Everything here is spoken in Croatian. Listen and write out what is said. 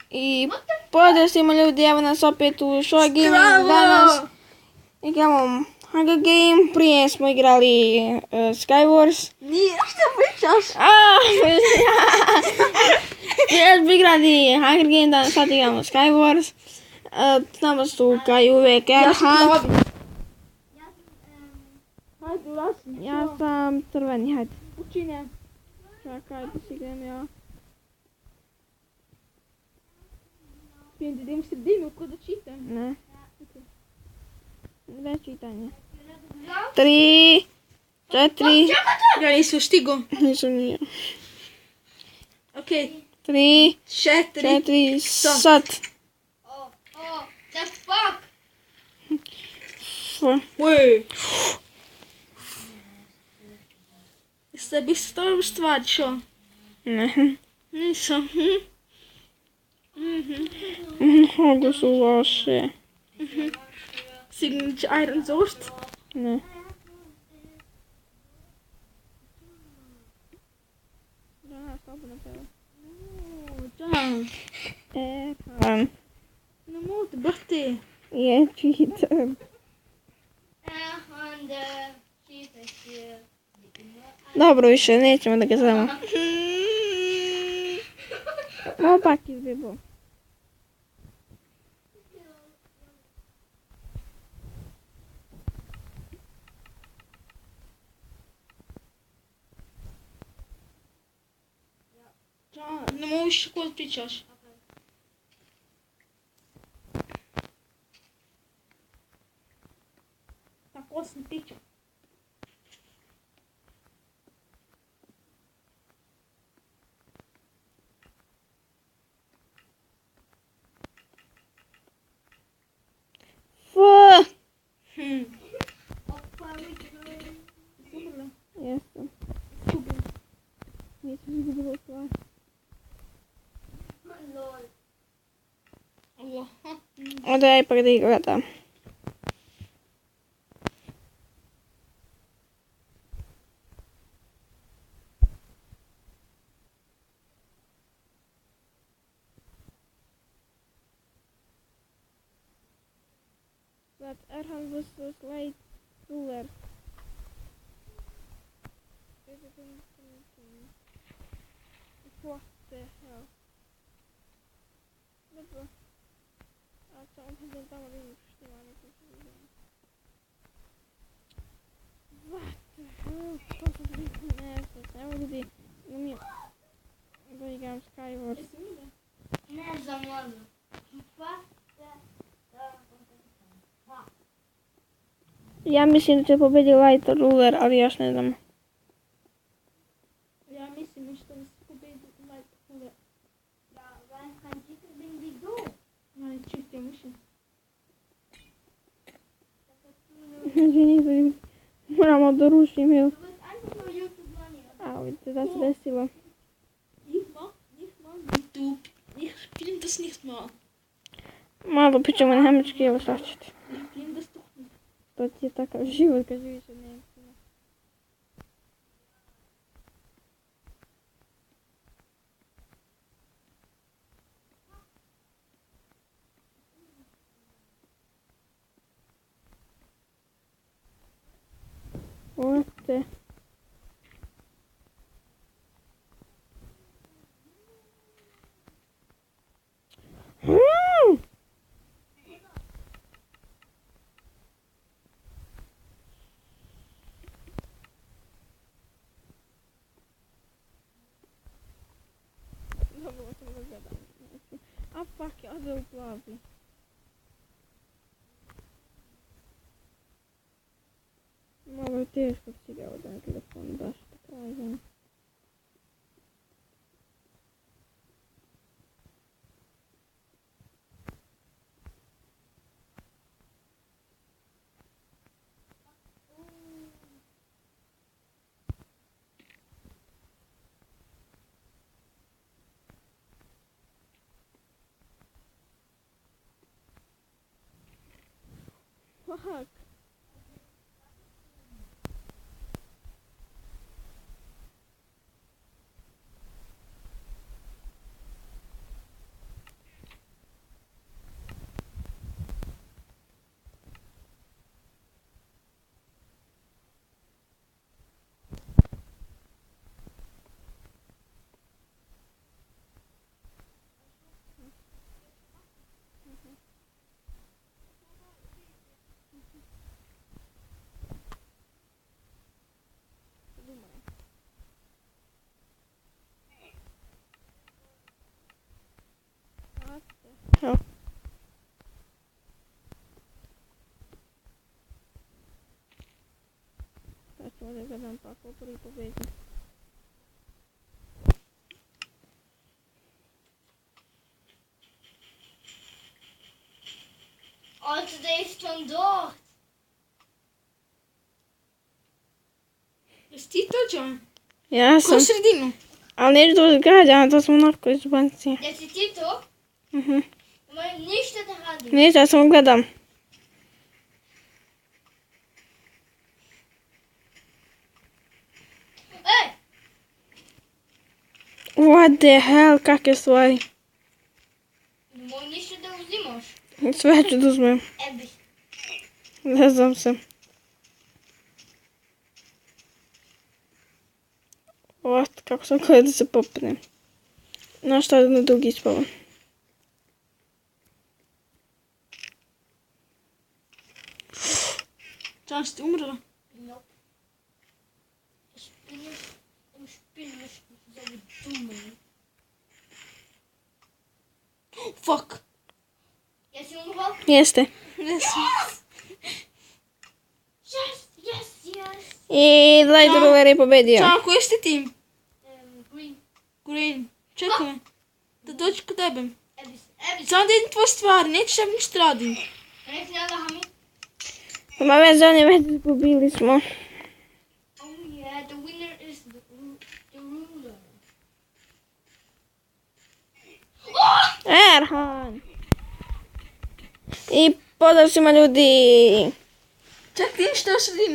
I pozdrav svima ljudi, evo nas opet u Show Gaming danas. Igramo Hunger Game, prije smo igrali Skywars. Nije, što pričaš? Prije smo igrali Hunger Game, danas sad igramo Skywars. S nama su kao uvijek Erhan. Hajde, ulazi. Ja sam crveni, hajde. Učinje. Čekaj da si idem ja. Smijem da idem u sredinu ko da čitam. Ne. Već čitanje. 3, 4. Ja nisam stigo. Nisam nije. Okej. 3, 4. 4, sad. Oh, the fuck? Oj. Jeste bi stavio stvar, čo? Ne. Nisam. Ovo su loše. Signature Iron Sword. Ne. Da. Erhan. Ne mogu, brate. Je čitam. On the cheapest here. Dobro, više nećemo da ga znamo. Opak izbjebo. Da, ne mogu više ko da pričaš. Tako sam pričao. Fuh. Super. Jesam. Super. Nisam izgubila stvar. Lol. Allah. Onda ja ipak da igram. That Erhan vs. Light Ruler. What the hell? Dobro. A co on chodzi tam, ale już nie ma nic. What the hell? Co to za nie, evo ljudi, mi da igram Skywars. Ne znam ono. Ja mislim da će pobedi Light Ruler, ali još ne znam. Ja mislim što da se pobedi Light Ruler. Ja, wann kann ich denn wie du? Ne, čitam više. Izvini, moramo da rušim, jel? Du bist einfach nur YouTube-Money. A, vidite da se desilo. Ich mach YouTube. Ich film das nicht mal. Malo pričamo na njemački, evo šta ćete. Ich film das doch nicht. To ti je takav život kad živiš od Njemcima. Ovdje. Dobro, sam ga gledam. A fuck, ja ode u plavi. Malo je teško si ga ovdje na telefon, baš da kažem. Fuck. ko prvi pobedi. Alter, der ist schon dort. Jesi ti to, John? Ja sam. Ko sredinu? Ali neću to odgađam, to smo onako izbanci. Jesi ti to? Mhm. Nemoj ništa da radim. Neću, ja samo gledam. Ej! What the hell, kakve stvari. Nemoj ništa da uzimaš. Sve ću da uzmem. Ebi. Ne znam se. What, kako sam koja da se popnem. Znaš šta na dugi spavam. John, si ti umrla? Nope. Spinners zovu dummen. Fuck. Jesi umrla? Jeste. Jesi. Yes. I Lightrover je pobedio. John, koji si ti tim? Green. Green. Čekaj me. Da dođi kod tebe. Ebis. Samo da idem tvoje stvari, nećeš ja ništa radim. Nek ne lahami. Ma već oni već izgubili smo. Oh yeah, the winner is the ruler. Erhan. I pozdrav svima ljudi. Ček, ti ništa u sredinu.